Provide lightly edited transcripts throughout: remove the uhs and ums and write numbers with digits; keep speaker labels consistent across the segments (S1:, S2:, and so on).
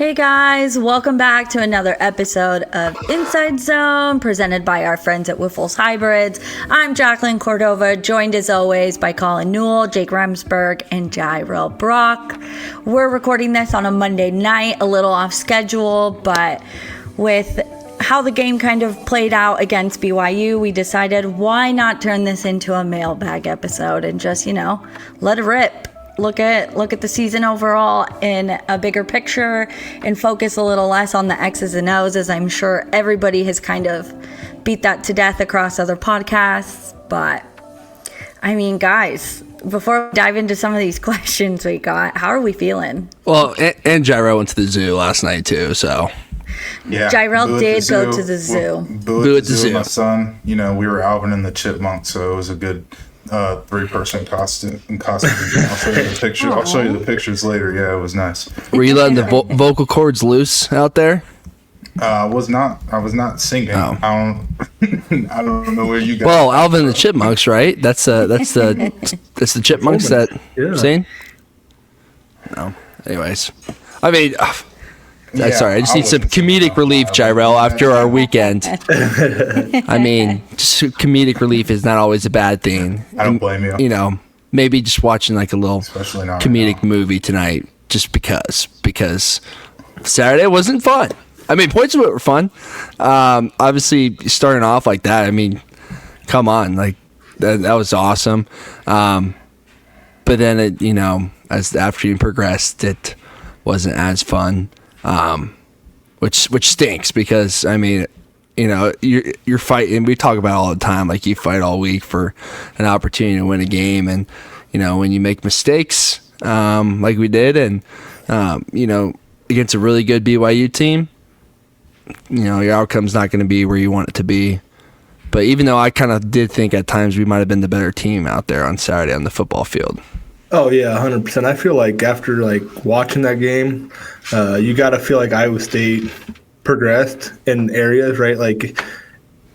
S1: Hey guys, welcome back to another episode of InCYde Zone presented by our friends at Wyffels Hybrids. I'm Jacqueline Cordova, joined as always by Colin Newell, Jake Remsburg, and Jirehl Brock. We're recording this on a Monday night, a little off schedule, but with how the game kind of played out against BYU, we decided why not turn this into a mailbag episode and just, let it rip. Look at the season overall in a bigger picture and focus a little less on the X's and O's, as I'm sure everybody has kind of beat that to death across other podcasts. But I mean, guys, before we dive into some of these questions we got, how are we feeling?
S2: Well, and Jirehl went to the zoo last night too, so
S3: yeah.
S1: Jirehl did go to the zoo.
S3: Boo at the zoo. My son, we were Alvin and the Chipmunk, so it was a good three-person costume. I'll show you the picture. I'll show you the pictures later. Yeah, it was nice.
S2: Were you letting the vocal cords loose out there?
S3: I was not singing.
S2: Oh.
S3: I don't know where you got.
S2: Well, Alvin and the Chipmunks, right? That's the Chipmunks that sing. No. Anyways, I mean. Sorry, I just need some comedic relief, Jirehl, after our weekend. I mean, just comedic relief is not always a bad thing.
S3: I don't blame you.
S2: Maybe just watching like a little comedic movie tonight, just because Saturday wasn't fun. I mean, points were fun. Obviously, starting off like that, I mean, come on, like that was awesome. But then as the afternoon progressed, it wasn't as fun. Which stinks because I mean, you're fighting. We talk about it all the time. Like you fight all week for an opportunity to win a game, and when you make mistakes, like we did, and against a really good BYU team, your outcome's not going to be where you want it to be. But even though I kind of did think at times we might have been the better team out there on Saturday on the football field.
S4: Oh, yeah, 100%. I feel like after, watching that game, you got to feel like Iowa State progressed in areas, right?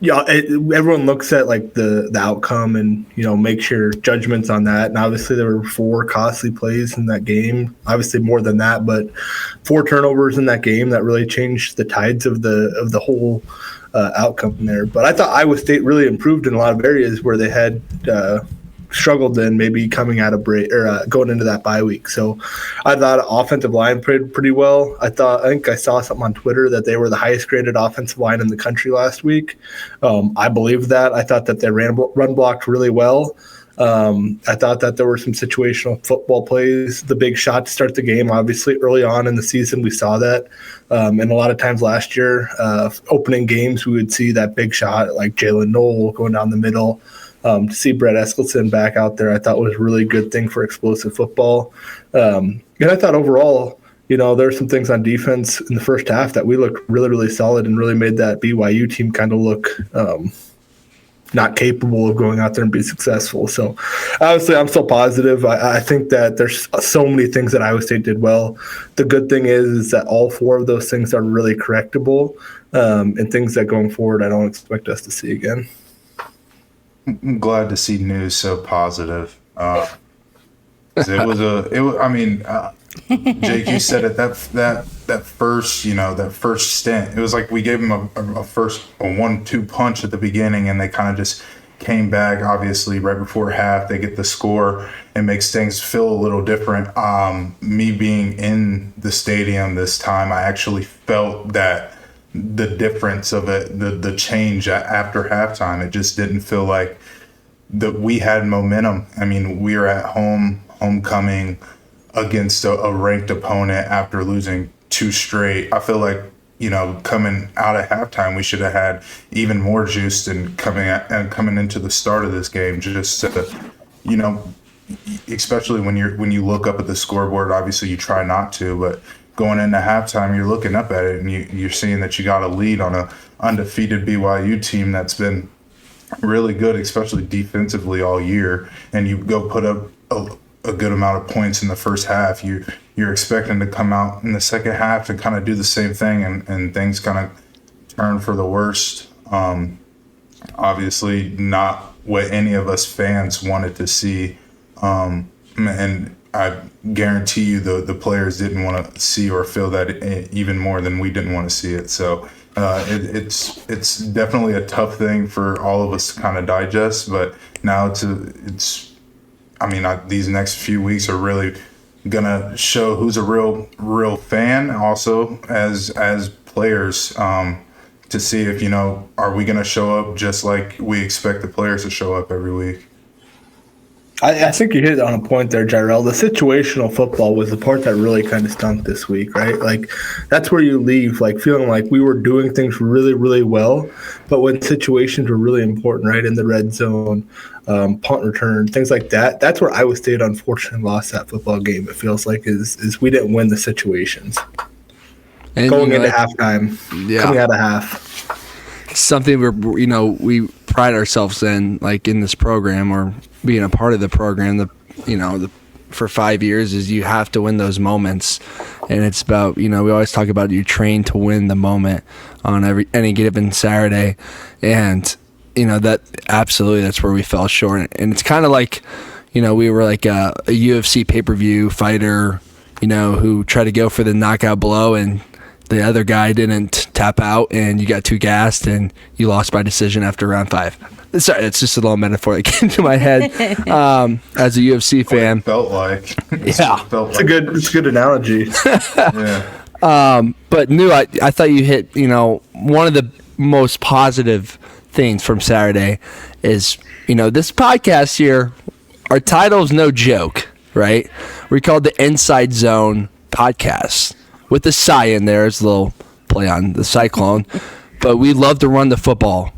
S4: Everyone looks at, the outcome and, makes your judgments on that. And obviously there were 4 costly plays in that game. Obviously more than that, but 4 turnovers in that game that really changed the tides of the whole outcome there. But I thought Iowa State really improved in a lot of areas where they had struggled in maybe coming out of break or going into that bye week. So I thought offensive line played pretty well. I think I saw something on Twitter that they were the highest graded offensive line in the country last week. I believe that. I thought that they run blocked really well. I thought that there were some situational football plays, the big shot to start the game. Obviously early on in the season, we saw that. And a lot of times last year, opening games, we would see that big shot like Jalen Nowell going down the middle. To see Brett Eskildsen back out there, I thought was a really good thing for explosive football. And I thought overall, there were some things on defense in the first half that we looked really, really solid and really made that BYU team kind of look not capable of going out there and be successful. So obviously I'm still positive. I think that there's so many things that Iowa State did well. The good thing is that all 4 of those things are really correctable and things that going forward I don't expect us to see again.
S3: I'm glad to see news so positive. Jake, you said it. That first stint. It was like we gave them a 1-2 punch at the beginning, and they kind of just came back. Obviously, right before half, they get the score. It makes things feel a little different. Me being in the stadium this time, I actually felt that. The difference of it, the change after halftime, it just didn't feel like that we had momentum. I mean, we were at homecoming against a ranked opponent after losing 2 straight. I feel like, coming out of halftime, we should have had even more juice than coming into the start of this game. Just to, especially when you look up at the scoreboard, obviously you try not to, but going into halftime, you're looking up at it and you're seeing that you got a lead on a undefeated BYU team that's been really good, especially defensively all year. And you go put up a good amount of points in the first half. You're expecting to come out in the second half and kind of do the same thing, and things kind of turn for the worst. Obviously, not what any of us fans wanted to see. And I guarantee you the players didn't want to see or feel that even more than we didn't want to see it. So it's definitely a tough thing for all of us to kind of digest. But now these next few weeks are really gonna show who's a real fan, also as players, to see if, are we gonna show up just like we expect the players to show up every week.
S4: I think you hit it on a point there, Jirehl. The situational football was the part that really kind of stunk this week, right? Like, that's where you leave, like, feeling like we were doing things really, really well, but when situations were really important, right, in the red zone, punt return, things like that, that's where Iowa State unfortunately lost that football game, it feels like, is we didn't win the situations. And going into halftime, coming out of half.
S2: Something we pride ourselves in, like in this program or being a part of the program, for 5 years, is you have to win those moments. And it's about, we always talk about you train to win the moment on any given Saturday. And, that absolutely, that's where we fell short. And it's kind of like, we were like a UFC pay-per-view fighter, who tried to go for the knockout blow and the other guy didn't tap out and you got too gassed and you lost by decision after round 5. Sorry, it's just a little metaphor that came to my head as a UFC fan.
S3: Felt like.
S4: It's a good analogy.
S3: Yeah.
S2: But New, I thought you hit, one of the most positive things from Saturday is, this podcast here, our title is no joke, right? We called the InCYde Zone podcast. With the Cy in there, it's a little play on the Cyclone. But we love to run the football.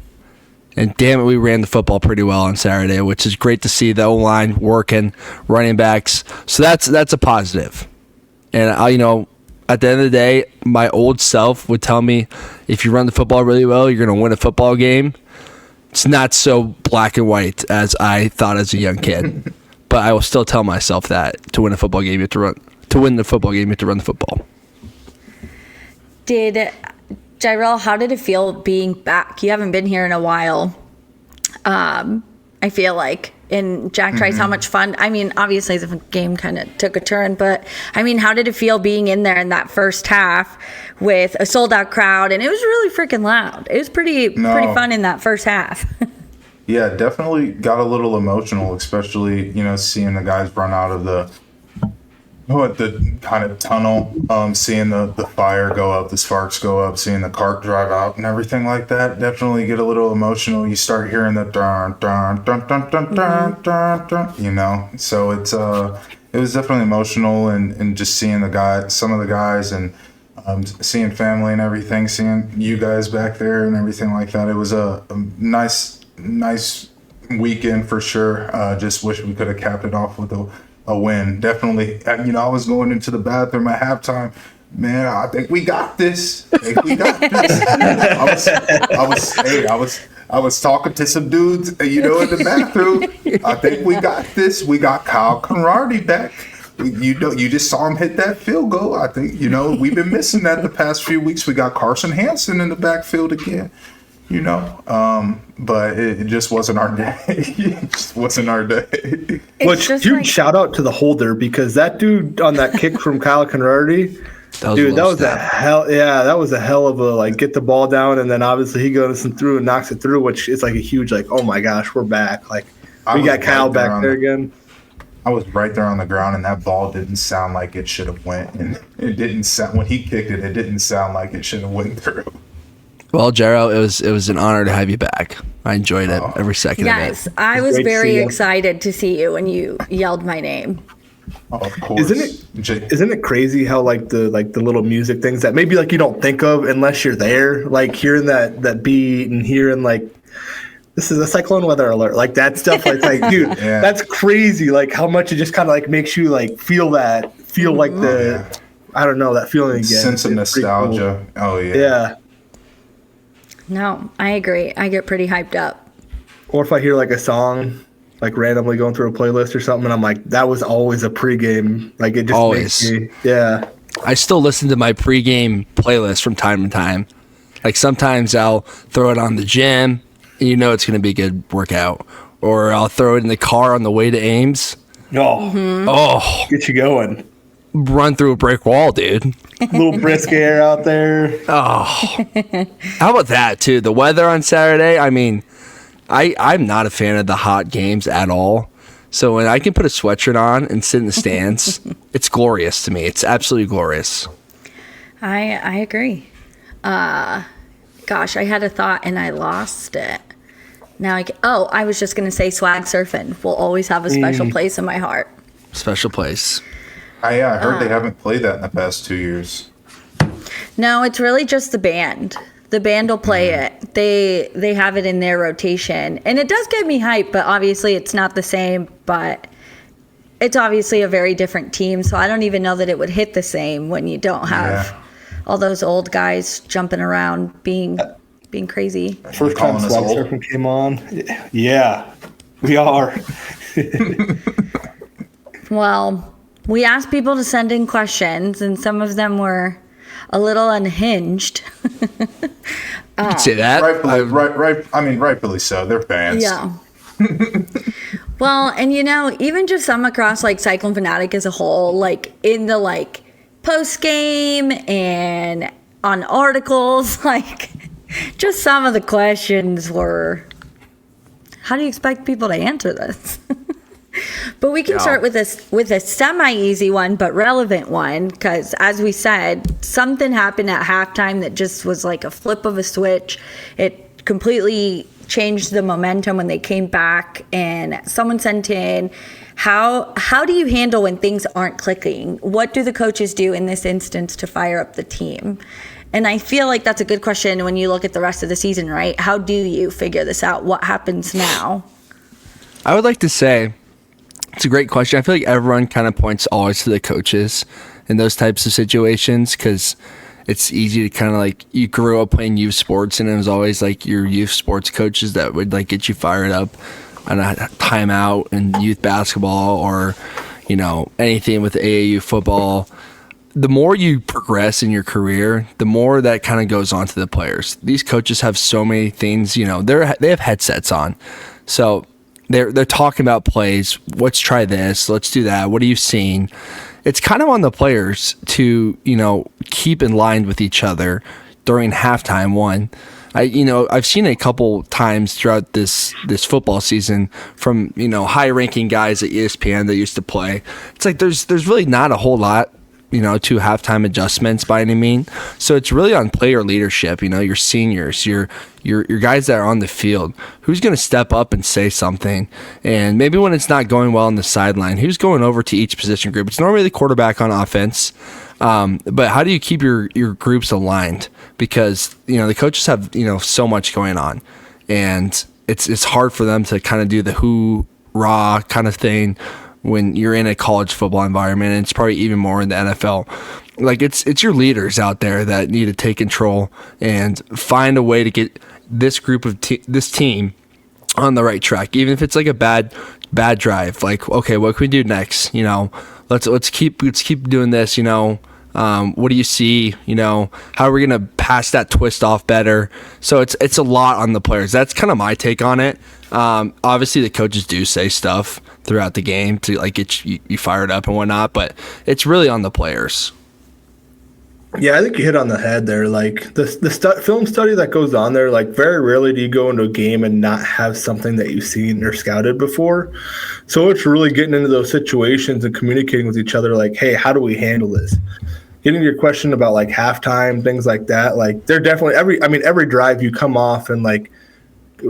S2: And damn it, we ran the football pretty well on Saturday, which is great to see the O-line working, running backs. So that's a positive. And, at the end of the day, my old self would tell me, if you run the football really well, you're going to win a football game. It's not so black and white as I thought as a young kid. But I will still tell myself that to win a football game, you have to run. To win the football game, you have to run the football.
S1: Jirehl, how did it feel being back? You haven't been here in a while. I feel like. And Jack tries how much fun. I mean, obviously the game kind of took a turn, but I mean, how did it feel being in there in that first half with a sold out crowd? And it was really freaking loud. It was pretty fun in that first half.
S3: Yeah, definitely got a little emotional, especially, seeing the guys run out of the kind of tunnel, seeing the fire go up, the sparks go up, seeing the cart drive out and everything like that. Definitely get a little emotional. You start hearing the dun dun dun dun dun dun dun dun, so it was definitely emotional, and just seeing some of the guys, and seeing family and everything, seeing you guys back there and everything like that. It was a nice weekend for sure. Just wish we could have capped it off with a win. Definitely. I was going into the bathroom at halftime. Man, I think we got this. I was talking to some dudes, in the bathroom. I think we got this. We got Kyle Conradi back. You just saw him hit that field goal. I think, we've been missing that the past few weeks. We got Carson Hansen in the backfield again. But it just wasn't our day. It just wasn't our day.
S4: Which, huge shout out to the holder, because that dude on that kick from Kyle Conradi, that was a hell of a, get the ball down, and then obviously he goes through and knocks it through, which is like a huge, oh my gosh, we're back. We got Kyle back there again.
S3: I was right there on the ground, and that ball didn't sound like it should have went. And it didn't sound, when he kicked it, it didn't sound like it should have went through.
S2: Well, Jirehl, it was an honor to have you back. I enjoyed it every second of it.
S1: Yes, I was very excited to see you when you yelled my name.
S3: Oh, of course.
S4: Isn't it crazy how the little music things that maybe you don't think of unless you're there, hearing that beat and hearing this is a cyclone weather alert, that stuff, dude, yeah. That's crazy, how much it just kind of makes you feel I don't know, that feeling again.
S3: Sense of nostalgia. Cool. Oh yeah.
S4: Yeah.
S1: No, I agree. I get pretty hyped up.
S4: Or if I hear a song, randomly going through a playlist or something, and I'm like, that was always a pregame. It just
S2: always.
S4: Makes me, yeah.
S2: I still listen to my pregame playlist from time to time. Sometimes I'll throw it on the gym, and it's going to be a good workout. Or I'll throw it in the car on the way to Ames. Oh,
S4: get you going.
S2: Run through a brick wall, dude.
S4: A little brisk air out there.
S2: Oh, how about that too? The weather on Saturday. I mean, I'm not a fan of the hot games at all. So when I can put a sweatshirt on and sit in the stands, it's glorious to me. It's absolutely glorious.
S1: I agree. Gosh, I had a thought and I lost it. Now I was just gonna say swag surfing will always have a special place in my heart.
S2: Special place.
S3: I heard they haven't played that in the past 2 years.
S1: No, it's really just the band. The band will play it. They have it in their rotation. And it does get me hyped, but obviously it's not the same. But it's obviously a very different team, so I don't even know that it would hit the same when you don't have all those old guys jumping around being crazy.
S4: First time swag surfing came on. Yeah, we are.
S1: Well, we asked people to send in questions, and some of them were a little unhinged.
S2: You could say that.
S3: Rightfully so. They're fans.
S1: Yeah. Well, and even just some across like Cyclone Fanatic as a whole, like in the like post game and on articles, like just some of the questions were, how do you expect people to answer this? But we can start with a semi-easy one, but relevant one, because as we said, something happened at halftime that just was like a flip of a switch. It completely changed the momentum when they came back, and someone sent in, how do you handle when things aren't clicking? What do the coaches do in this instance to fire up the team? And I feel like that's a good question when you look at the rest of the season, right? How do you figure this out? What happens now?
S2: I would like to say, it's a great question. I feel like everyone kind of points always to the coaches in those types of situations because it's easy to kind of like, you grew up playing youth sports and it was always like your youth sports coaches that would like get you fired up on a timeout in youth basketball or, anything with AAU football. The more you progress in your career, the more that kind of goes on to the players. These coaches have so many things, they have headsets on. So they're talking about plays. Let's try this. Let's do that. What are you seeing? It's kind of on the players to, keep in line with each other during halftime. One, I've seen it a couple times throughout this football season from, high-ranking guys at ESPN that used to play. It's like there's really not a whole lot, to halftime adjustments by any means. So it's really on player leadership, your seniors, your guys that are on the field. Who's going to step up and say something? And maybe when it's not going well on the sideline, who's going over to each position group? It's normally the quarterback on offense. But how do you keep your groups aligned? Because, the coaches have, so much going on. And it's hard for them to kind of do the hoorah kind of thing when you're in a college football environment, and it's probably even more in the NFL. Like it's your leaders out there that need to take control and find a way to get this group of this team on the right track, even if it's like a bad drive. Like, okay, what can we do next? Let's keep doing this. What do you see? How are we gonna pass that twist off better? So it's a lot on the players. That's kind of my take on it. Obviously the coaches do say stuff throughout the game to like get you fired up and whatnot, but it's really on the players.
S4: Yeah, I think you hit on the head there. Like the film study that goes on there, like very rarely do you go into a game and not have something that you've seen or scouted before. So it's really getting into those situations and communicating with each other like, hey, how do we handle this? Getting to your question about like halftime, things like that, like they're definitely every drive you come off and like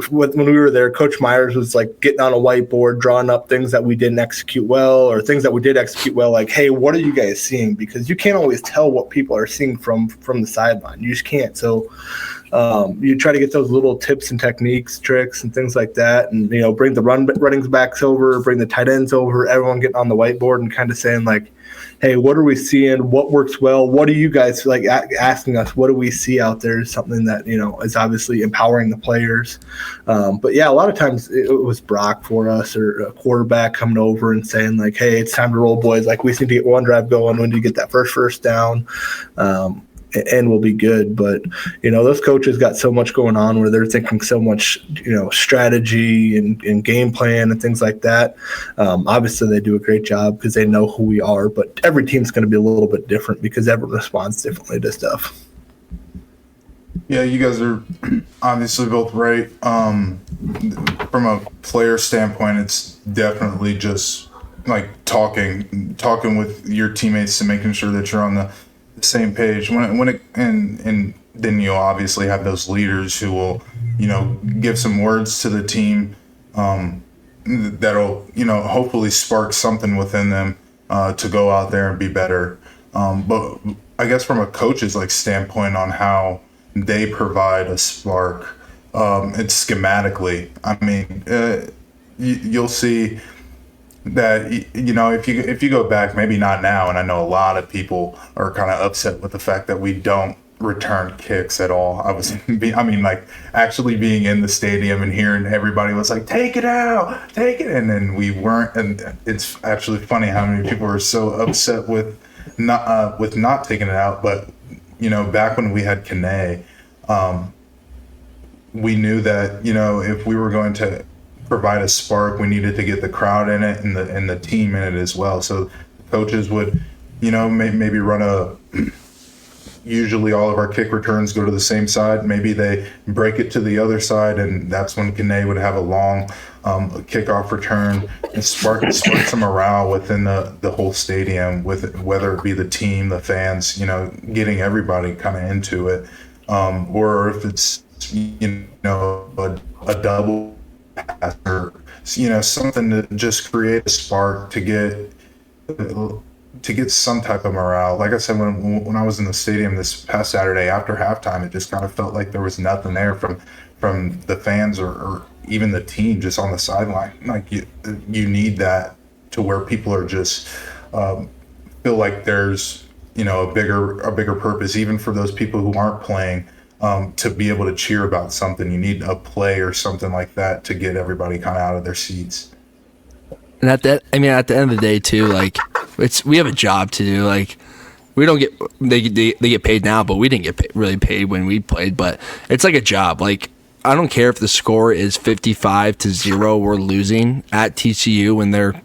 S4: when we were there, Coach Myers was like getting on a whiteboard, drawing up things that we didn't execute well or things that we did execute well. Like, hey, what are you guys seeing? Because you can't always tell what people are seeing from the sideline. You just can't. So you try to get those little tips and techniques, tricks and things like that. And, bring the running backs over, bring the tight ends over, everyone getting on the whiteboard and kind of saying like, hey, what are we seeing? What works well? What do you guys like asking us? What do we see out there? Something that, is obviously empowering the players. But yeah, a lot of times it was Brock for us or a quarterback coming over and saying like, hey, it's time to roll, boys. Like we need to get one drive going. We need to get that first down. And and we'll be good. But, those coaches got so much going on where they're thinking so much, strategy and game plan and things like that. Obviously, they do a great job because they know who we are, but every team's going to be a little bit different because everyone responds differently to stuff.
S3: Yeah, you guys are obviously both right. From a player standpoint, it's definitely just like talking with your teammates and making sure that you're on the same page. And then you'll obviously have those leaders who will, give some words to the team that'll, hopefully spark something within them to go out there and be better. But I guess from a coach's standpoint on how they provide a spark, it's schematically. I mean, you'll see that if you go back, maybe not now, and I know a lot of people are kind of upset with the fact that we don't return kicks at all. Actually being in the stadium and hearing everybody was like, take it out, take it, and then we weren't. And it's actually funny how many people are so upset with not taking it out. But back when we had Kane, we knew that if we were going to provide a spark, we needed to get the crowd in it and the team in it as well. So coaches would maybe run usually all of our kick returns go to the same side. Maybe they break it to the other side, and that's when Kane would have a long kickoff return and spark some morale within the whole stadium, with whether it be the team, the fans, getting everybody kind of into it, or if it's a double pass or something to just create a spark to get some type of morale. Like I said, when I was in the stadium this past Saturday after halftime, it just kind of felt like there was nothing there from the fans or even the team just on the sideline. Like you need that to where people are just feel like there's a bigger purpose, even for those people who aren't playing, to be able to cheer about something. You need a play or something like that to get everybody kind of out of their seats.
S2: And at the end of the day too, we have a job to do. We don't get they get paid now, but we didn't get really paid when we played. But it's like a job. I don't care if the score is 55-0. We're losing at TCU when they're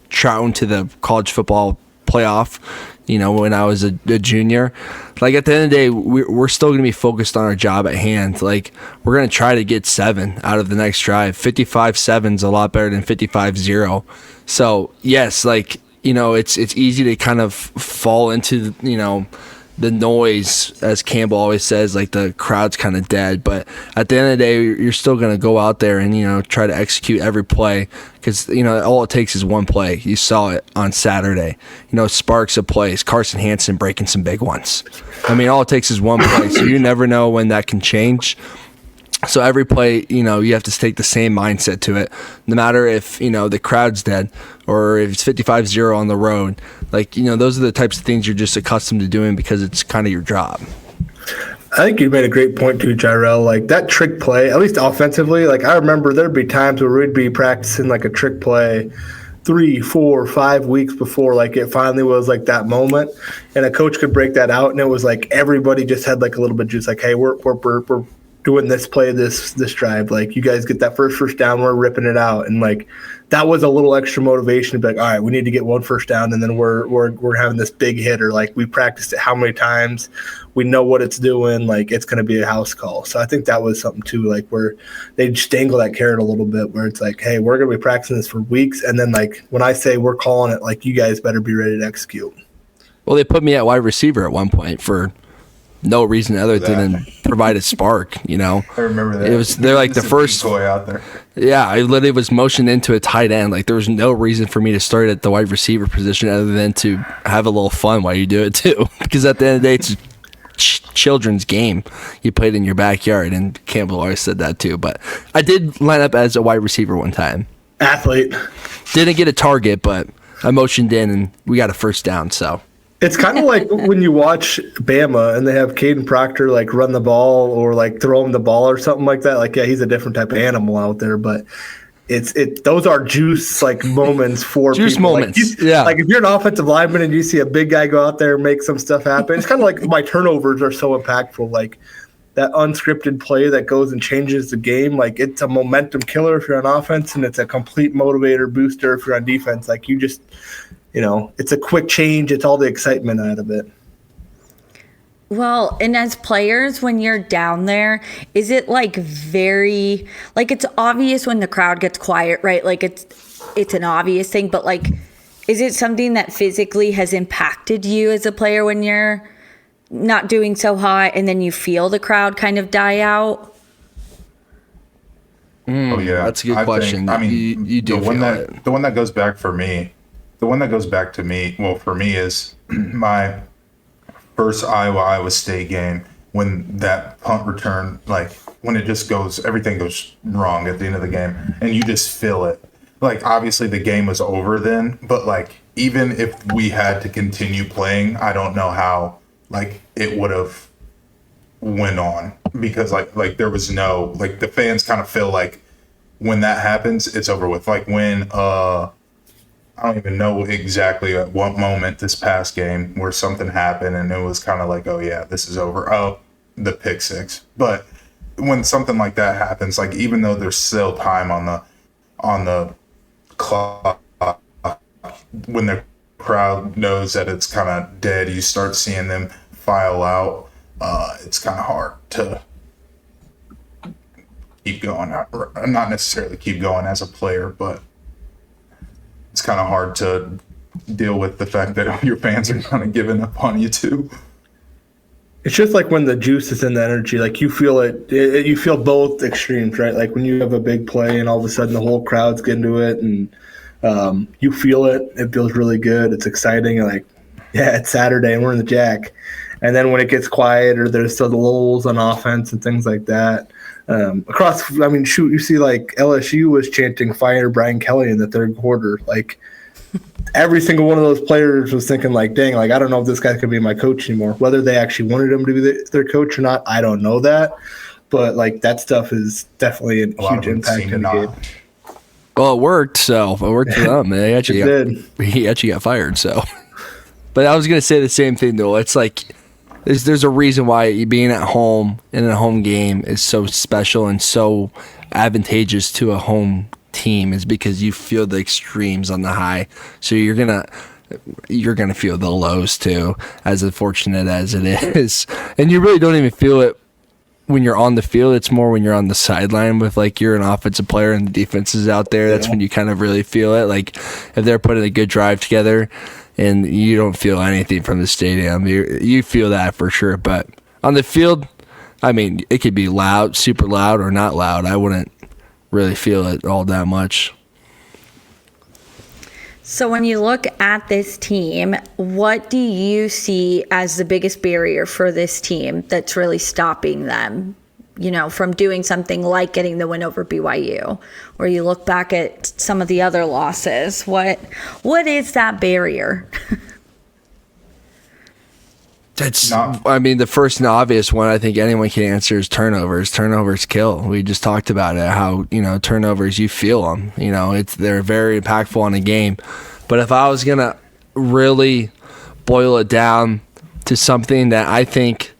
S2: trouting to the college football playoff. When I was a junior, at the end of the day, we're still going to be focused on our job at hand. We're going to try to get 7 out of the next drive. 55-7 is a lot better than 55-0. So yes, it's easy to kind of fall into the noise, as Campbell always says, the crowd's kind of dead. But at the end of the day, you're still going to go out there and try to execute every play, because all it takes is one play. You saw it on Saturday. Sparks of plays. Carson Hansen breaking some big ones. All it takes is one play, so you never know when that can change. So every play, you have to take the same mindset to it, no matter if, the crowd's dead or if it's 55-0 on the road. Those are the types of things you're just accustomed to doing because it's kind of your job.
S4: I think you made a great point too, Jirehl. That trick play, at least offensively, I remember there'd be times where we'd be practicing a trick play 3, 4, 5 weeks before it finally was that moment, and a coach could break that out, and it was everybody just had a little bit of juice. Hey, we're doing this play, this drive. You guys get that first down, we're ripping it out, and that was a little extra motivation to be all right, we need to get one first down, and then we're having this big hitter. We practiced it how many times, we know what it's doing. It's going to be a house call. So I think that was something too, where they just dangle that carrot a little bit, where it's hey, we're going to be practicing this for weeks, and then when I say we're calling it, you guys better be ready to execute.
S2: Well, they put me at wide receiver at one point for no reason other than provide a spark.
S3: I remember that.
S2: They're the first
S3: boy out there.
S2: Yeah, I literally was motioned into a tight end. There was no reason for me to start at the wide receiver position other than to have a little fun while you do it too. Because at the end of the day, it's a children's game. You played in your backyard, and Campbell always said that too. But I did line up as a wide receiver one time.
S4: Athlete.
S2: Didn't get a target, but I motioned in and we got a first down. So
S4: it's kind of like when you watch Bama and they have Caden Proctor run the ball or throw him the ball or something like that. Yeah, he's a different type of animal out there, but those are juice like moments for
S2: juice
S4: people.
S2: moments.
S4: Like if you're an offensive lineman and you see a big guy go out there and make some stuff happen, it's kind of like my turnovers are so impactful. Like that unscripted play that goes and changes the game. Like it's a momentum killer if you're on offense, and it's a complete motivator booster if you're on defense. Like you just, it's a quick change. It's all the excitement out of it.
S1: Well, and as players, when you're down there, is it like very, like it's obvious when the crowd gets quiet, right? Like it's an obvious thing, but like, is it something that physically has impacted you as a player when you're not doing so hot and then you feel the crowd kind of die out?
S3: Oh yeah,
S2: that's a good question. You do
S3: the one that goes back for me. The one that goes back to me, well, for me is my first Iowa State game, when that punt return, like when it just goes, everything goes wrong at the end of the game and you just feel it. Like obviously the game was over then, but like even if we had to continue playing, I don't know how like it would have went on, because like there was no, like the fans kind of feel like when that happens, it's over with. Like when I don't even know exactly at what moment this past game where something happened and it was kind of like, oh yeah, this is over. Oh, the pick six. But when something like that happens, like even though there's still time on the clock, when the crowd knows that it's kind of dead, you start seeing them file out. It's kind of hard to keep going. Not necessarily keep going as a player, but it's kind of hard to deal with the fact that your fans are kind of giving up on you too.
S4: It's just like when the juice is in the energy, like you feel it, you feel both extremes, right? Like when you have a big play and all of a sudden the whole crowd's getting to it and you feel it, it feels really good. It's exciting. Like, yeah, it's Saturday and we're in the Jack. And then when it gets quiet or there's still the lulls on offense and things like that, you see like LSU was chanting "Fire Brian Kelly" in the third quarter. Like every single one of those players was thinking like, dang, like I don't know if this guy could be my coach anymore. Whether they actually wanted him to be their coach or not, I don't know that. But like that stuff is definitely a huge impact in the game.
S2: Well, it worked. So it worked for them. He actually got fired. So, but I was gonna say the same thing though. It's like there's a reason why being at home in a home game is so special and so advantageous to a home team, is because you feel the extremes on the high. So you're gonna feel the lows too, as unfortunate as it is. And you really don't even feel it when you're on the field. It's more when you're on the sideline with like you're an offensive player and the defense is out there. That's when you kind of really feel it. Like if they're putting a good drive together and you don't feel anything from the stadium, you feel that for sure. But on the field, I mean, it could be loud, super loud, or not loud. I wouldn't really feel it all that much.
S1: So when you look at this team, what do you see as the biggest barrier for this team that's really stopping them, from doing something like getting the win over BYU? Or you look back at some of the other losses, what is that barrier?
S2: The first and obvious one I think anyone can answer is turnovers. Turnovers kill. We just talked about it, how, turnovers, you feel them. They're very impactful on a game. But if I was going to really boil it down to something that I think,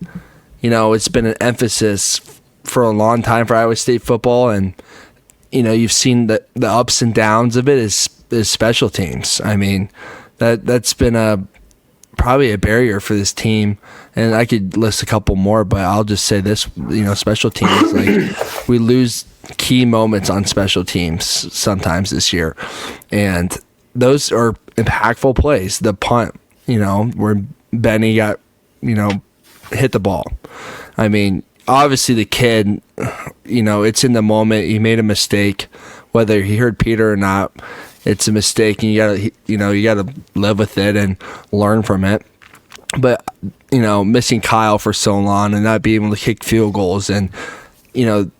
S2: it's been an emphasis for a long time for Iowa State football, and, you've seen the ups and downs of it, is special teams. I mean, that's been probably a barrier for this team, and I could list a couple more, but I'll just say this, special teams, like we lose key moments on special teams sometimes this year, and those are impactful plays. The punt, where Benny got, hit the ball. I mean, obviously the kid, it's in the moment. He made a mistake, whether he heard Peter or not. It's a mistake, and you gotta live with it and learn from it. But missing Kyle for so long and not being able to kick field goals, and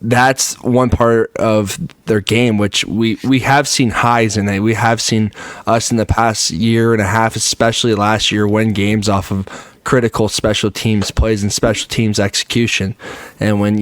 S2: that's one part of their game, which we have seen highs in it. We have seen us in the past year and a half, especially last year, win games off of critical special teams plays and special teams execution. And when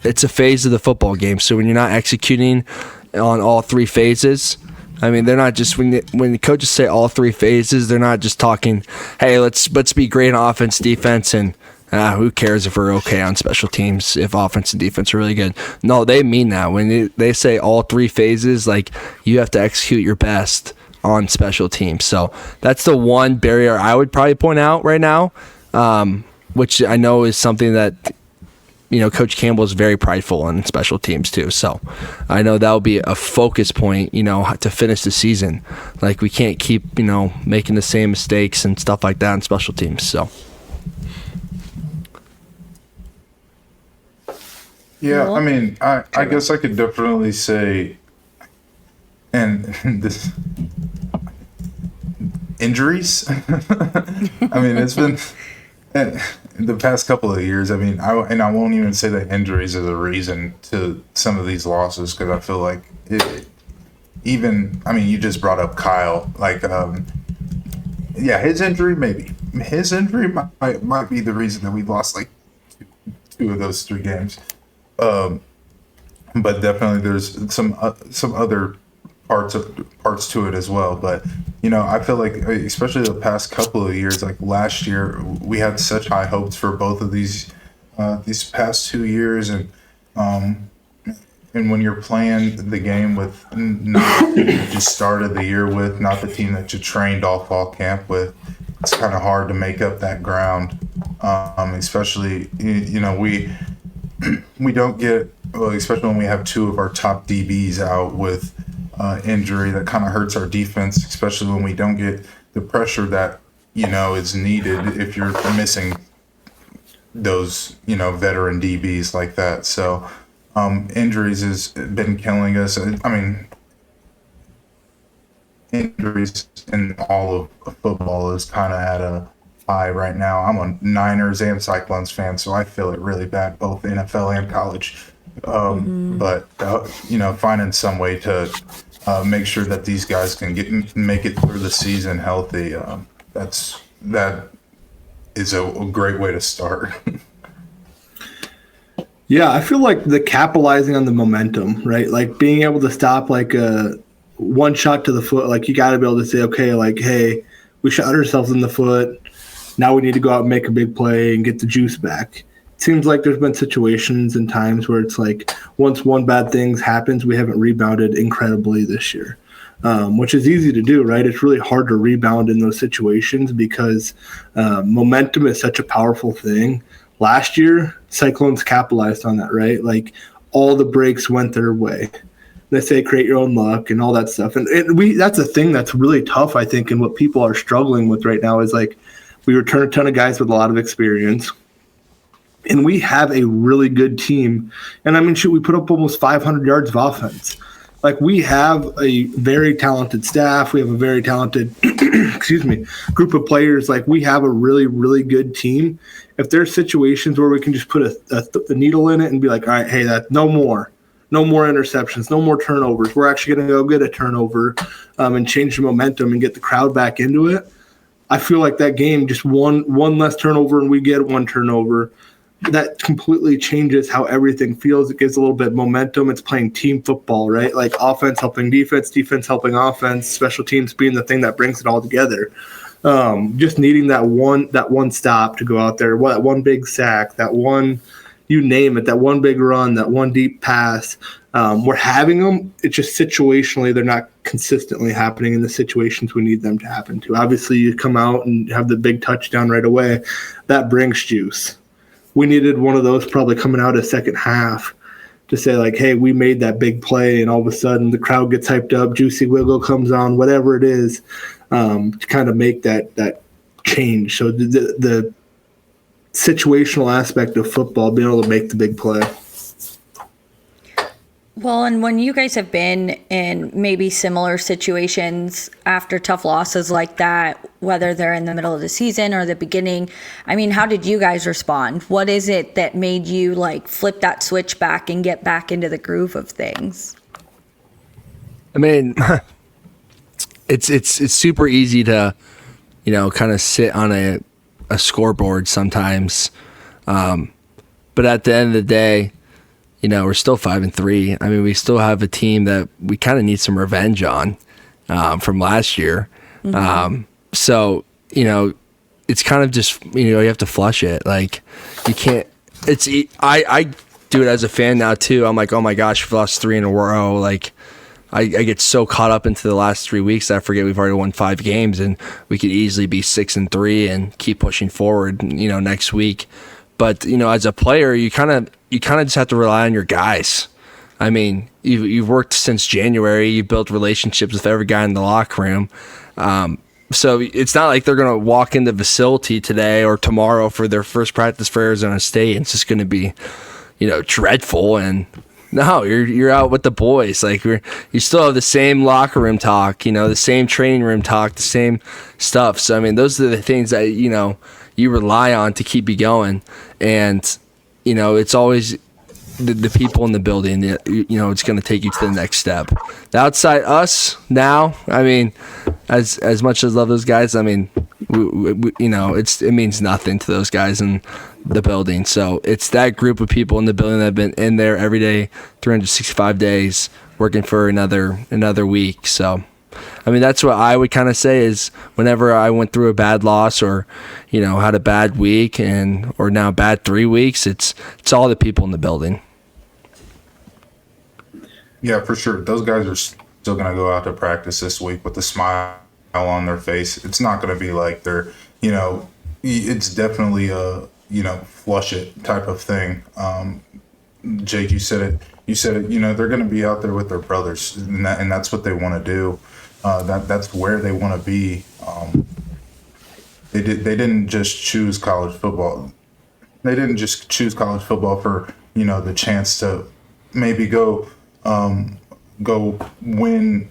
S2: it's a phase of the football game, so when you're not executing, on all three phases. I mean, they're not just when the coaches say all three phases, they're not just talking, hey, let's be great on offense, defense, and who cares if we're okay on special teams if offense and defense are really good. No, they mean that. When they say all three phases, like, you have to execute your best on special teams. So that's the one barrier I would probably point out right now, which I know is something that, Coach Campbell is very prideful in special teams too. So I know that'll be a focus point, to finish the season. Like, we can't keep, making the same mistakes and stuff like that in special teams. So.
S3: Yeah, I mean, I guess I could definitely say, and this injuries. I mean, it's been the past couple of years. I mean, I won't even say that injuries are the reason to some of these losses, because I feel like you just brought up Kyle. Like, his injury might be the reason that we lost like two of those 3 games. But definitely there's some other parts to it as well. But I feel like, especially the past couple of years, like last year, we had such high hopes for both of these past 2 years, and when you're playing the game with not the team that you started the year with, not the team that you trained all fall camp with, it's kind of hard to make up that ground. Especially we don't get, especially when we have 2 of our top DBs out with injury, that kind of hurts our defense, especially when we don't get the pressure that is needed if you're missing those veteran DBs like that. So injuries has been killing us. I mean, injuries in all of football is kind of at a high right now. I'm a Niners and Cyclones fan, so I feel it really bad, both NFL and college. But finding some way to make sure that these guys can make it through the season healthy, that is a great way to start.
S4: Yeah, I feel like the capitalizing on the momentum, right? Like being able to stop like a one shot to the foot. Like, you got to be able to say, okay, like, hey, we shot ourselves in the foot. Now we need to go out and make a big play and get the juice back. It seems like there's been situations and times where it's like, once one bad thing happens, we haven't rebounded incredibly this year, which is easy to do, right? It's really hard to rebound in those situations because momentum is such a powerful thing. Last year, Cyclones capitalized on that, right? Like, all the breaks went their way. They say create your own luck and all that stuff. And that's a thing that's really tough, I think, and what people are struggling with right now is like, we return a ton of guys with a lot of experience, and we have a really good team. And I mean, we put up almost 500 yards of offense. Like, we have a very talented staff. We have a very talented, group of players. Like, we have a really, really good team. If there's situations where we can just put a needle in it and be like, all right, hey, no more interceptions, no more turnovers. We're actually going to go get a turnover and change the momentum and get the crowd back into it. I feel like that game, just one less turnover and we get one turnover, that completely changes how everything feels. It gives a little bit of momentum. It's playing team football, right? Like, offense helping defense, defense helping offense, special teams being the thing that brings it all together. Just needing that one stop to go out there, that one big sack, that one, you name it, that one big run, that one deep pass. We're having them. It's just situationally, they're not consistently happening in the situations we need them to happen to. Obviously, you come out and have the big touchdown right away. That brings juice. We needed one of those probably coming out of second half to say, like, hey, we made that big play, and all of a sudden the crowd gets hyped up, Juicy Wiggle comes on, whatever it is, to kind of make that change. So the situational aspect of football, being able to make the big play.
S1: Well, and when you guys have been in maybe similar situations after tough losses like that, whether they're in the middle of the season or the beginning, I mean, how did you guys respond? What is it that made you like flip that switch back and get back into the groove of things?
S2: I mean, it's super easy to, kind of sit on a scoreboard sometimes. But at the end of the day, we're still 5-3. I mean, we still have a team that we kind of need some revenge on from last year. So, it's kind of just, you have to flush it. Like, you can't, I do it as a fan now too. I'm like, oh my gosh, we've lost 3 in a row. Like, I get so caught up into the last 3 weeks that I forget we've already won 5 games, and we could easily be 6-3 and keep pushing forward, next week. But, as a player, you kind of just have to rely on your guys. I mean, you've worked since January. You've built relationships with every guy in the locker room. So it's not like they're going to walk in the facility today or tomorrow for their first practice for Arizona State. It's just going to be, dreadful. And no, you're out with the boys. Like, you still have the same locker room talk, the same training room talk, the ssame stuff. So, I mean, those are the things that, you rely on to keep you going. And, it's always the people in the building that, it's going to take you to the next step. The outside us now, I mean, as much as I love those guys, I mean, it means nothing to those guys in the building. So it's that group of people in the building that have been in there every day, 365 days, working for another week. So, I mean, that's what I would kind of say is whenever I went through a bad loss or, had a bad week or now bad 3 weeks, it's all the people in the building.
S3: Yeah, for sure. Those guys are still going to go out to practice this week with a smile on their face. It's not going to be like they're, it's definitely a, flush it type of thing. Jake, you said it, they're going to be out there with their brothers, and that's what they want to do. That's where they want to be. They didn't just choose college football. They didn't just choose college football for, the chance to maybe go win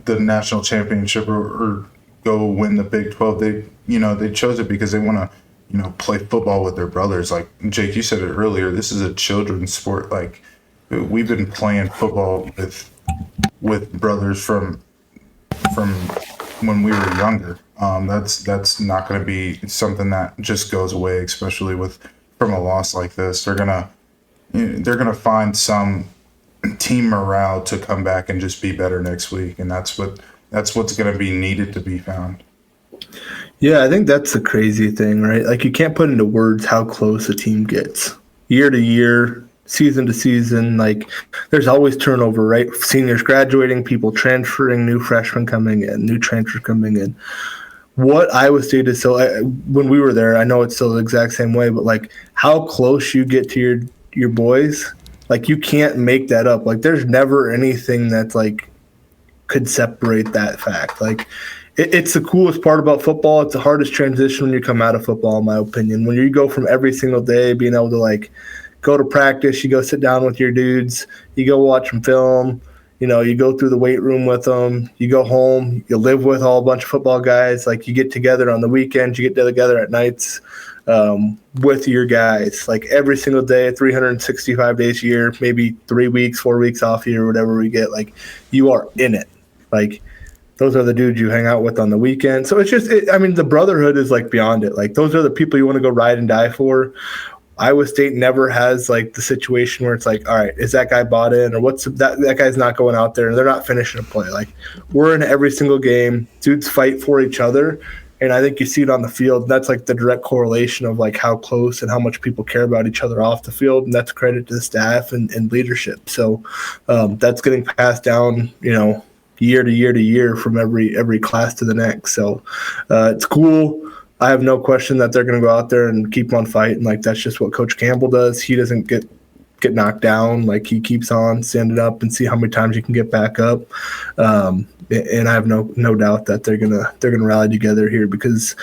S3: the national championship or go win the Big 12. They chose it because they want to, play football with their brothers. Like Jake, you said it earlier, this is a children's sport. Like, we've been playing football with brothers from when we were younger. That's not going to be something that just goes away, especially from a loss like this. They're gonna find some team morale to come back and just be better next week, and that's what's going to be needed to be found.
S4: Yeah, I think that's the crazy thing, right? Like, you can't put into words how close a team gets year to year, season to season. Like, there's always turnover, right? Seniors graduating, people transferring, new freshmen coming in, new transfers coming in. What Iowa State is when we were there, I know it's still the exact same way, but like how close you get to your boys, like, you can't make that up. Like, there's never anything that's like could separate that fact. Like, it's the coolest part about football. It's the hardest transition when you come out of football, in my opinion. When you go from every single day being able to like go to practice, you go sit down with your dudes, you go watch them film, you go through the weight room with them, you go home, you live with a bunch of football guys. Like, you get together on the weekends, you get together at nights with your guys, like every single day, 365 days a year, maybe 3 weeks, 4 weeks off a year, whatever we get. Like, you are in it. Like, those are the dudes you hang out with on the weekend. So it's just, the brotherhood is like beyond it. Like, those are the people you want to go ride and die for. Iowa State never has like the situation where it's like, all right, is that guy bought in, or what's that guy's not going out there and they're not finishing a play. Like, we're in every single game. Dudes fight for each other. And I think you see it on the field. That's like the direct correlation of like how close and how much people care about each other off the field. And that's credit to the staff and leadership. So that's getting passed down, year to year to year from every class to the next. So it's cool. I have no question that they're going to go out there and keep on fighting. Like, that's just what Coach Campbell does. He doesn't get knocked down. Like, he keeps on standing up and see how many times he can get back up. And I have no doubt that they're gonna rally together here, because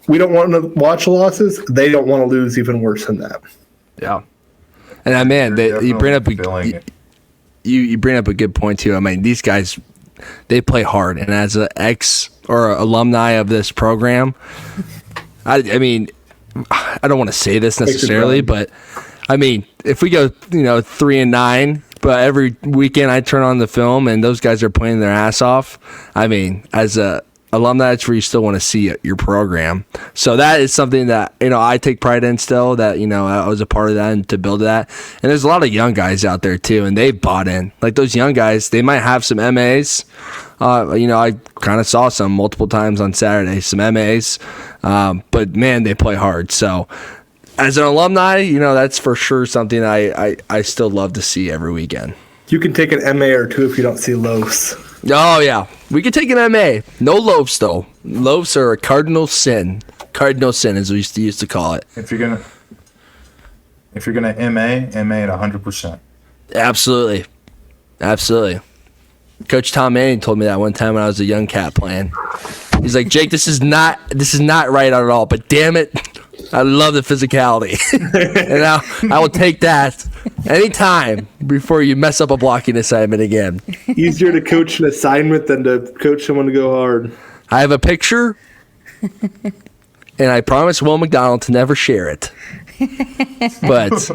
S4: we don't want to watch losses. They don't want to lose even worse than that.
S2: Yeah, and you bring up you bring up a good point too. I mean, these guys, they play hard, and as an ex or alumni of this program, I don't want to say this necessarily, but I mean, if we go 3-9. But every weekend I turn on the film and those guys are playing their ass off. I mean, as a alumni, it's where you still want to see your program. So that is something that, I take pride in still, that, I was a part of that and to build that. And there's a lot of young guys out there too, and they've bought in. Like those young guys, they might have some MAs. I kind of saw some multiple times on Saturday, some MAs. But man, they play hard. So as an alumni, that's for sure something I still love to see every weekend.
S4: You can take an MA or two if you don't see loafs.
S2: Oh, yeah. We could take an MA. No loafs, though. Loafs are a cardinal sin. Cardinal sin, as we used to call it.
S3: If you're gonna MA at 100%.
S2: Absolutely. Coach Tom Manning told me that one time when I was a young cat playing. He's like, Jake, this is not right at all, but damn it, I love the physicality. And I will take that anytime before you mess up a blocking assignment again.
S4: Easier to coach an assignment than to coach someone to go hard.
S2: I have a picture, and I promised Will McDonald to never share it. But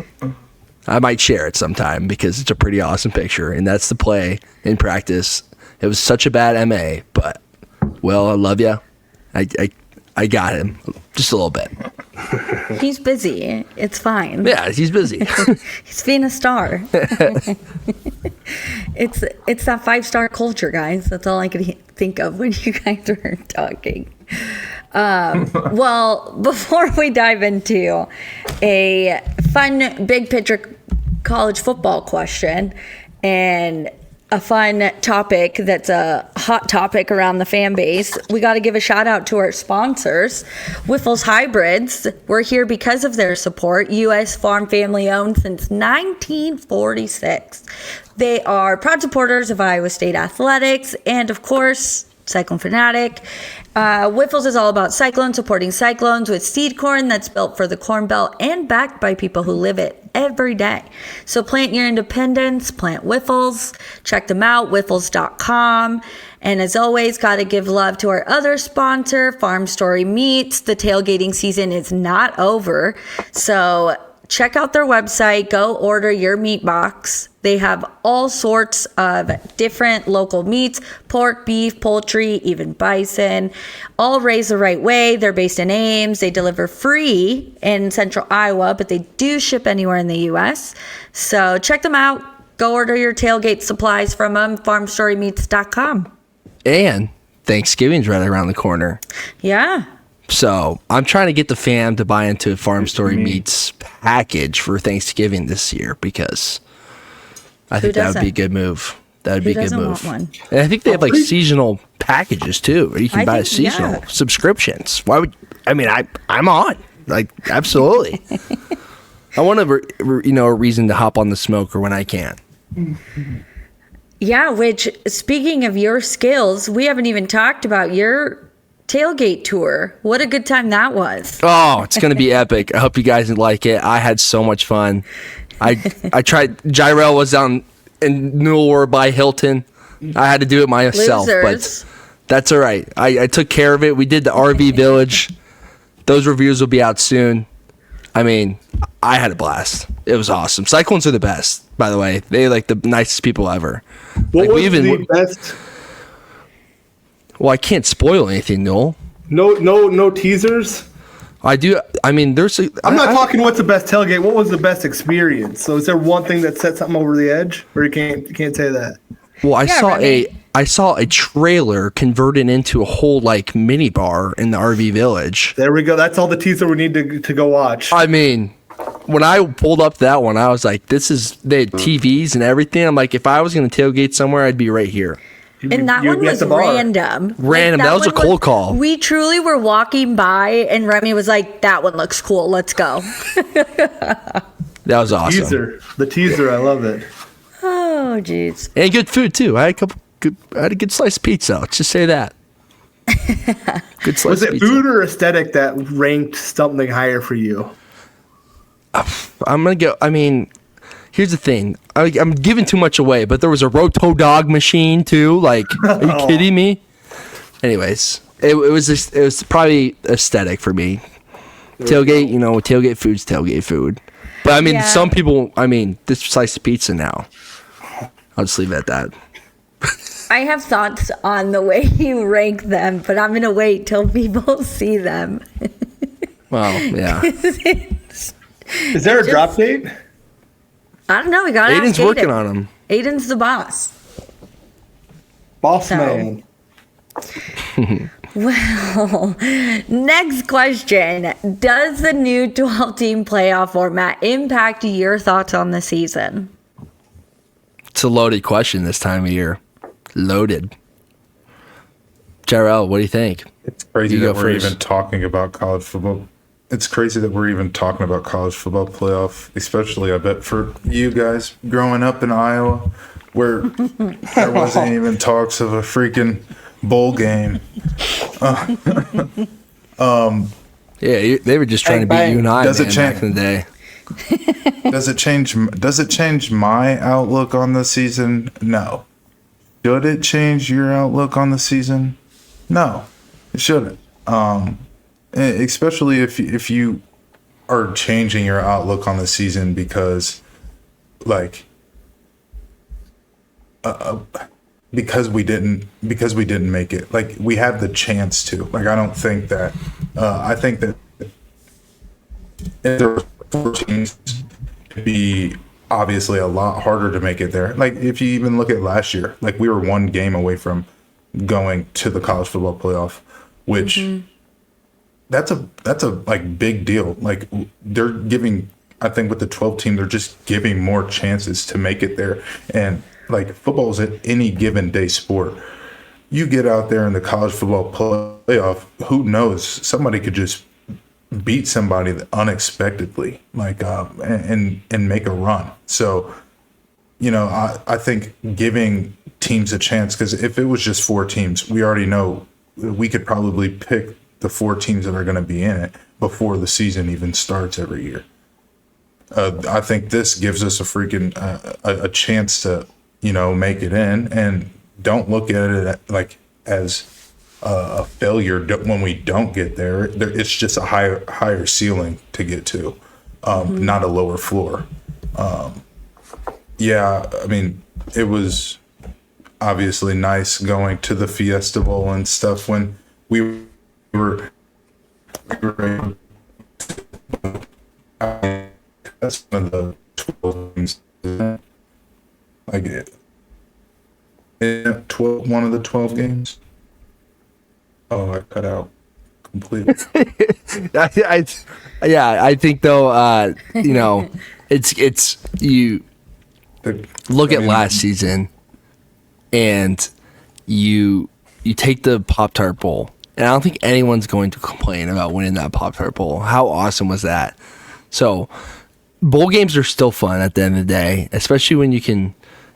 S2: I might share it sometime because it's a pretty awesome picture, and that's the play in practice. It was such a bad MA, but, Will, I love you. I got him just a little bit.
S1: He's busy. It's fine.
S2: Yeah, he's busy.
S1: He's being a star. It's that 5-star culture, guys. That's all I could think of when you guys were talking. Well, before we dive into a fun big picture college football question and a fun topic that's a hot topic around the fan base, we got to give a shout out to our sponsors, Wyffels Hybrids. We're here because of their support. U.S. farm family owned since 1946. They are proud supporters of Iowa State athletics and, of course, Cyclone fanatic. Wyffels is all about Cyclones, supporting Cyclones with seed corn that's built for the Corn Belt and backed by people who live it every day. So plant your independence, plant Wyffels. Check them out, wyffels.com. And as always, got to give love to our other sponsor, Farm Story Meats. The tailgating season is not over. So check out their website, go order your meat box. They have all sorts of different local meats, pork, beef, poultry, even bison, all raised the right way. They're based in Ames. They deliver free in central Iowa, but they do ship anywhere in the U.S. So check them out. Go order your tailgate supplies from them, farmstorymeats.com.
S2: And Thanksgiving's right around the corner.
S1: Yeah.
S2: So I'm trying to get the fam to buy into a Farm Story Meats package for Thanksgiving this year because I think that would be a good move. That would be a good move.
S1: Want one?
S2: And I think they have like seasonal packages too, or you can buy seasonal subscriptions. Why would I'm on, like, absolutely. I want a reason to hop on the smoker when I can.
S1: Yeah, which, speaking of your skills, we haven't even talked about your tailgate tour. What a good time that was.
S2: Oh, it's going to be epic. I hope you guys like it. I had so much fun. I tried. Jirehl was down in Newell by Hilton. I had to do it myself,
S1: Losers.
S2: but that's all right. I took care of it. We did the RV Village. Those reviews will be out soon. I mean, I had a blast. It was awesome. Cyclones are the best, by the way. They're like the nicest people ever.
S4: What was the best?
S2: Well, I can't spoil anything, Noel.
S4: No teasers.
S2: I do. I mean,
S4: I'm not talking what's the best tailgate. What was the best experience? So, is there one thing that set something over the edge, or you can't say that?
S2: Well, I saw a trailer converted into a whole like mini bar in the RV Village.
S4: There we go. That's all the teaser we need to go watch.
S2: I mean, when I pulled up that one, I was like, they had TVs and everything. I'm like, if I was going to tailgate somewhere, I'd be right here.
S1: And that one was random.
S2: Random. That was a cold call.
S1: We truly were walking by, and Remy was like, that one looks cool. Let's go.
S2: That was awesome.
S4: The teaser. I love it.
S1: Oh, jeez.
S2: And good food, too. I had a good slice of pizza. Let's just say that. Good slice
S4: Was
S2: of
S4: it
S2: pizza.
S4: food or aesthetic that ranked something higher for you?
S2: I'm going to go. I mean, here's the thing. I'm giving too much away, but there was a Roto Dog machine too. Like, are you kidding me? Anyways, it was probably aesthetic for me. Tailgate, tailgate food's tailgate food. But I mean, some people. I mean, this slice of pizza now. I'll just leave it at that.
S1: I have thoughts on the way you rank them, but I'm gonna wait till people see them.
S2: Well, yeah.
S4: Is there a drop date?
S1: I don't know. We got
S2: Aiden's working on them.
S1: Aiden's the boss.
S4: Boss
S1: So.
S4: man.
S1: Well, next question. Does the new 12-team playoff format impact your thoughts on the season?
S2: It's a loaded question this time of year. Loaded. Jirehl, what do you think?
S3: It's crazy that we're even talking about college football. It's crazy that we're even talking about college football playoff, especially, I bet, for you guys growing up in Iowa, where there wasn't even talks of a freaking bowl game.
S2: Yeah, they were just trying to beat you and I back in the day.
S3: Does it change my outlook on the season? No. Should it change your outlook on the season? No, it shouldn't. Especially if you are changing your outlook on the season because, like, because we didn't make it. Like, we had the chance to. Like, I don't think that. I think that if there were 4 teams, it'd be obviously a lot harder to make it there. Like, if you even look at last year, like, we were 1 game away from going to the college football playoff, which that's a like big deal. Like, they're giving, I think with the 12 team, they're just giving more chances to make it there. And like, football is an any given day sport. You get out there in the college football playoff, who knows? Somebody could just beat somebody unexpectedly, like, and make a run. So, you know, I think giving teams a chance, because if it was just 4 teams, we already know we could probably pick the 4 teams that are going to be in it before the season even starts every year. I think this gives us a freaking a chance to, you know, make it in, and don't look at it like as a failure when we don't get there. It's just a higher ceiling to get to, not a lower floor. Yeah, I mean, it was obviously nice going to the Fiesta Bowl and stuff when we were that's one of the 12 things, like it. 12, one of the 12 games. Oh, I cut out completely.
S2: I think though, you know, it's you look at last season, and you take the Pop-Tart Bowl, and I don't think anyone's going to complain about winning that Pop-Tart Bowl. How awesome was that? So, bowl games are still fun at the end of the day, especially when you can,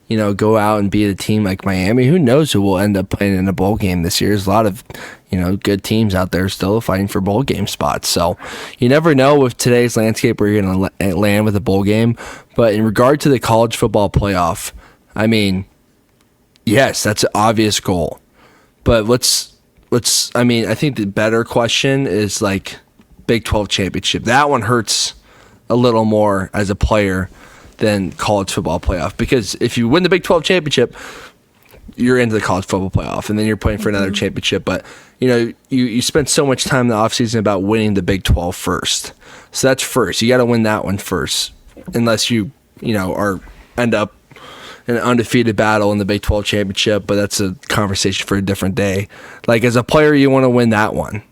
S2: you know, go out and beat a team like Miami. Who knows who will end up playing in a bowl game this year? There's a lot of, you know, good teams out there still fighting for bowl game spots. So you never know with today's landscape where you're going to land with a bowl game. But in regard to the college football playoff, I mean, yes, that's an obvious goal. But I mean, I think the better question is like Big 12 championship. That one hurts a little more as a player than college football playoff, because if you win the Big 12 championship, you're into the college football playoff, and then you're playing for another championship. But you know, you spend so much time in the offseason about winning the Big 12 first, so that's first. You got to win that one first, unless you know end up in an undefeated battle in the Big 12 championship. But that's a conversation for a different day. Like, as a player, you want to win that one.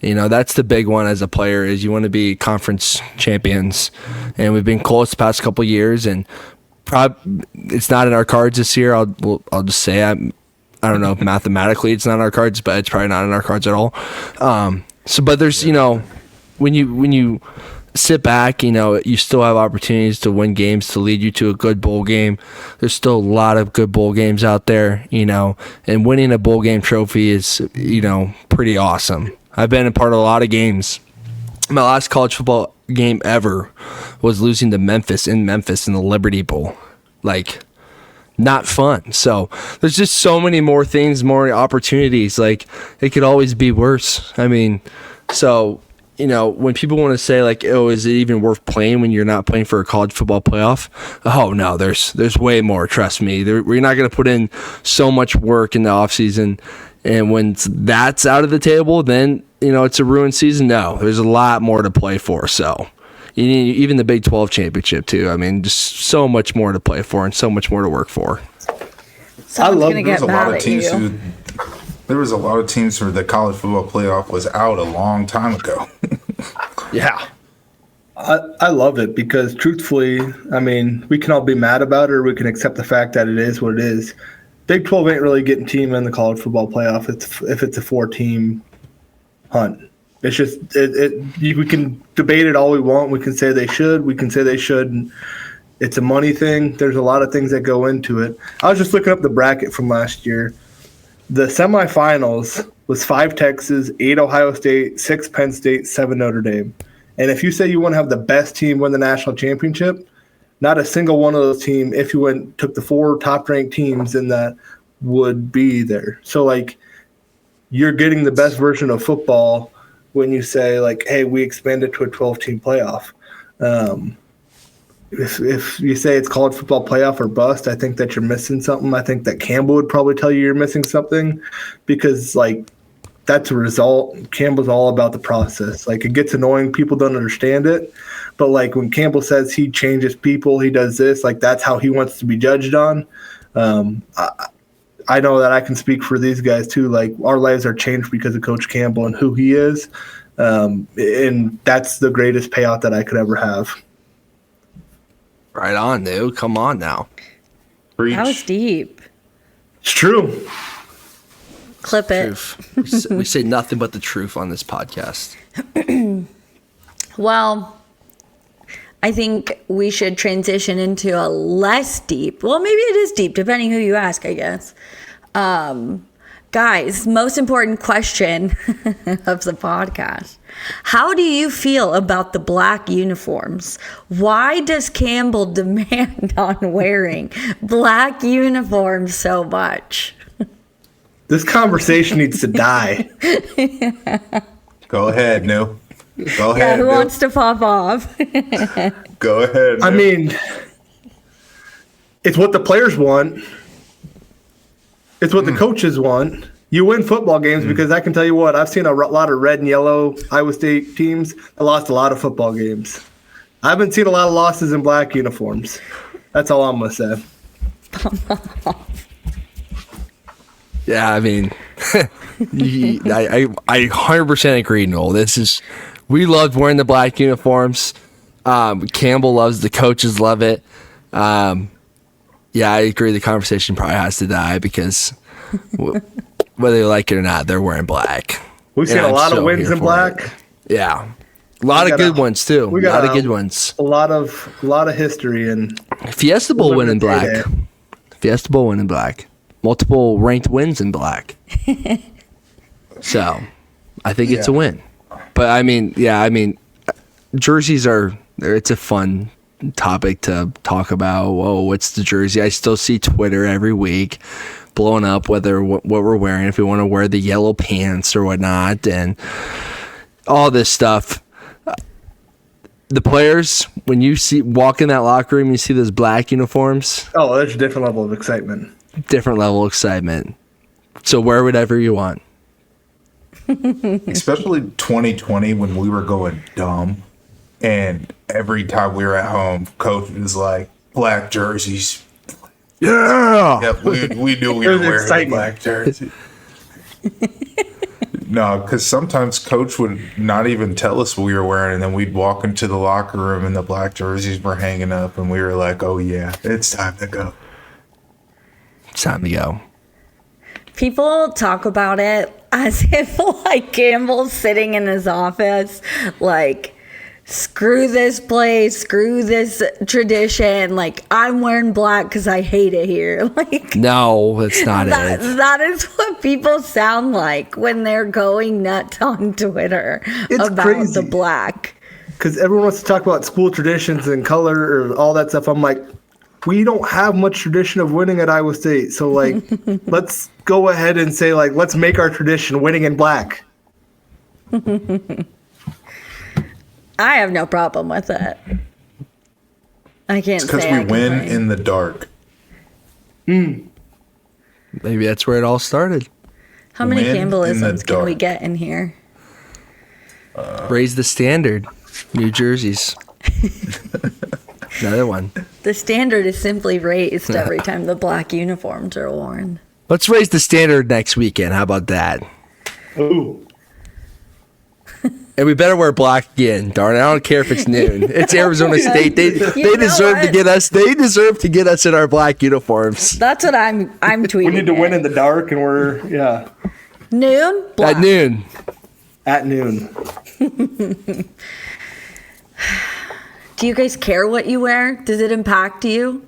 S2: You know, that's the big one as a player, is you want to be conference champions. And we've been close the past couple of years, and it's not in our cards this year. I'll just say I don't know if mathematically it's not in our cards, but it's probably not in our cards at all. But there's, you know, when you sit back, you know, you still have opportunities to win games to lead you to a good bowl game. There's still a lot of good bowl games out there, you know, and winning a bowl game trophy is, you know, pretty awesome. I've been a part of a lot of games. My last college football game ever was losing to Memphis in the Liberty Bowl. Like, not fun. So there's just so many more things, more opportunities. Like, it could always be worse. I mean, so when people want to say like, oh, is it even worth playing when you're not playing for a college football playoff? Oh no, there's way more. Trust me. We're not going to put in so much work in the off season, and when that's out of the table, then it's a ruined season. No, there's a lot more to play for. So you need even the Big 12 championship too. I mean, just so much more to play for and so much more to work for.
S1: Someone's going to get mad at you.
S3: There was a lot of teams where the college football playoff was out a long time ago.
S2: Yeah.
S4: I love it because truthfully, I mean, we can all be mad about it or we can accept the fact that it is what it is. Big 12 ain't really getting team in the college football playoff if it's a 4-team hunt. It's just we can debate it all we want. We can say they should. We can say they shouldn't. It's a money thing. There's a lot of things that go into it. I was just looking up the bracket from last year. The semifinals was 5 Texas, 8 Ohio State, 6 Penn State, 7 Notre Dame. And if you say you want to have the best team win the national championship, not a single one of those teams, if you took the 4 top-ranked teams in that, would be there. So, like, you're getting the best version of football when you say, like, hey, we expanded to a 12-team playoff. If you say it's college football playoff or bust, I think that you're missing something. I think that Campbell would probably tell you you're missing something because, like, that's a result. Campbell's all about the process. Like, it gets annoying. People don't understand it. But, like, when Campbell says he changes people, he does this, like, that's how he wants to be judged on. I know that I can speak for these guys, too. Like, our lives are changed because of Coach Campbell and who he is. And that's the greatest payout that I could ever have.
S2: Right on, dude. Come on now.
S3: Preach.
S1: That was deep.
S4: It's true.
S1: Clip it.
S2: Truth. We say nothing but the truth on this podcast.
S1: Well, I think we should transition into a less deep. Well, maybe it is deep, depending who you ask, I guess. Guys, most important question of the podcast. How do you feel about the black uniforms? Why does Campbell demand on wearing black uniforms so much?
S4: This conversation needs to die.
S3: Go ahead, New. Go ahead.
S1: Yeah, who
S3: New.
S1: wants to pop off?
S3: Go ahead.
S4: I
S3: New.
S4: mean, it's what the players want. It's what the coaches want. You win football games because I can tell you what, I've seen a lot of red and yellow Iowa State teams that lost a lot of football games. I haven't seen a lot of losses in black uniforms. That's all I'm going to say.
S2: Yeah, I mean, I 100% agree, Noel. We loved wearing the black uniforms. Campbell loves, the coaches love it. Yeah, I agree. The conversation probably has to die because whether you like it or not, they're wearing black.
S4: We've seen a lot of wins in black.
S2: Yeah, a lot of good ones too.
S4: We
S2: A
S4: got
S2: lot of good ones.
S4: A lot of history and
S2: Fiesta Bowl win in black. Fiesta Bowl win in black. Multiple ranked wins in black. So, I think it's a win. But I mean, jerseys it's a fun topic to talk about. Whoa, what's the jersey? I still see Twitter every week blowing up what we're wearing, if we want to wear the yellow pants or whatnot, and all this stuff. The players, when you walk in that locker room, you see those black uniforms.
S4: Oh, there's a different level of excitement.
S2: Different level of excitement. So wear whatever you want.
S3: Especially 2020 when we were going dumb, and every time we were at home, coach was like, black jerseys.
S2: Yeah.
S3: Yep, we knew we were wearing a black jersey. No, because sometimes coach would not even tell us what we were wearing, and then we'd walk into the locker room and the black jerseys were hanging up, and we were like, oh yeah, it's time to go.
S2: It's time to go.
S1: People talk about it as if like Campbell's sitting in his office, like, screw this place, screw this tradition. Like, I'm wearing black because I hate it here. Like,
S2: no, that's not it.
S1: That is what people sound like when they're going nuts on Twitter about
S4: crazy.
S1: the black.
S4: Because everyone wants to talk about school traditions and color or all that stuff. I'm like, we don't have much tradition of winning at Iowa State. So, like, let's go ahead and say, like, let's make our tradition winning in black.
S1: I have no problem with it. I can't
S3: It's because
S1: say
S3: we
S1: I
S3: win
S1: complain.
S3: in the dark.
S2: Maybe that's where it all started.
S1: How many
S3: Win in the
S1: Campbellisms can we
S3: dark.
S1: get in here?
S2: Raise the standard. New jerseys. Another one.
S1: The standard is simply raised every time the black uniforms are worn.
S2: Let's raise the standard next weekend. How about that?
S4: Ooh.
S2: And we better wear black again. Darn it. I don't care if it's noon. It's Arizona State. They
S1: know
S2: deserve to
S1: what?
S2: get us. They deserve to get us in our black uniforms.
S1: That's what I'm tweeting.
S4: We need to
S1: it.
S4: win in the dark, and we're
S1: Noon? Black.
S2: At noon.
S4: at noon.
S1: Do you guys care what you wear? Does it impact you?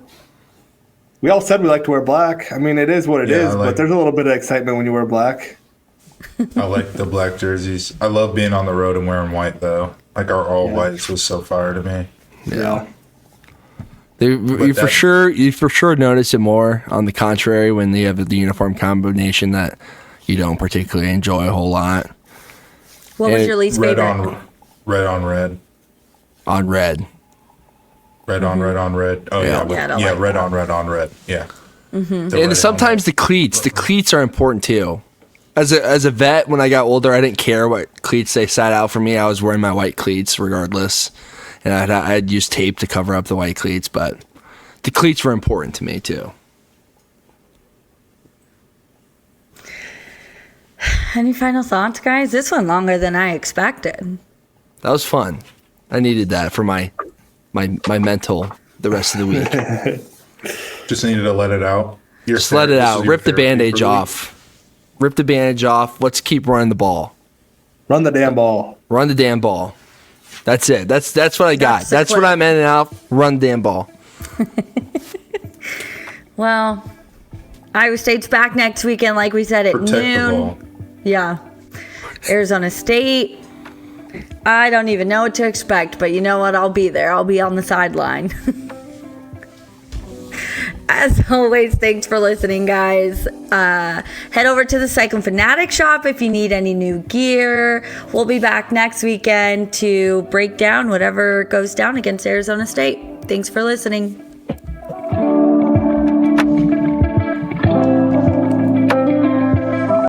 S4: We all said we like to wear black. I mean, it is what it
S3: Yeah,
S4: is,
S3: I like-
S4: but there's a little bit of excitement when you wear black.
S3: I like the black jerseys. I love being on the road and wearing white though. Like our all whites was so fire to me.
S4: Yeah.
S2: You for sure notice it more. On the contrary, when you have the uniform combination that you don't particularly enjoy a whole lot.
S1: What was
S2: And
S1: your least
S3: Red
S1: favorite?
S3: on red on red.
S2: On red.
S3: Red on red on red. Oh
S2: Yeah.
S3: yeah,
S1: Yeah, I don't
S3: yeah,
S1: like
S3: red
S1: that.
S3: on red on red. Yeah. The red
S2: And sometimes the cleats are important too. As a vet, when I got older, I didn't care what cleats they sat out for me. I was wearing my white cleats regardless, and I'd use tape to cover up the white cleats. But the cleats were important to me too.
S1: Any final thoughts, guys? This one longer than I expected.
S2: That was fun. I needed that for my mental the rest of the week.
S3: just needed to let it out.
S2: Just let it out. Rip the bandage off. Rip the bandage off. Let's keep running the ball.
S4: Run the damn ball.
S2: Run the damn ball. That's it. That's what I got.
S1: That's the
S2: That's what
S1: clip.
S2: I'm ending out. Run the damn ball.
S1: Well, Iowa State's back next weekend, like we said, at
S3: Protect
S1: noon.
S3: the ball.
S1: Yeah. Arizona State. I don't even know what to expect, but you know what? I'll be there. I'll be on the sideline. As always, thanks for listening, guys. Head over to the Cyclone Fanatic shop if you need any new gear. We'll be back next weekend to break down whatever goes down against Arizona State. Thanks for listening.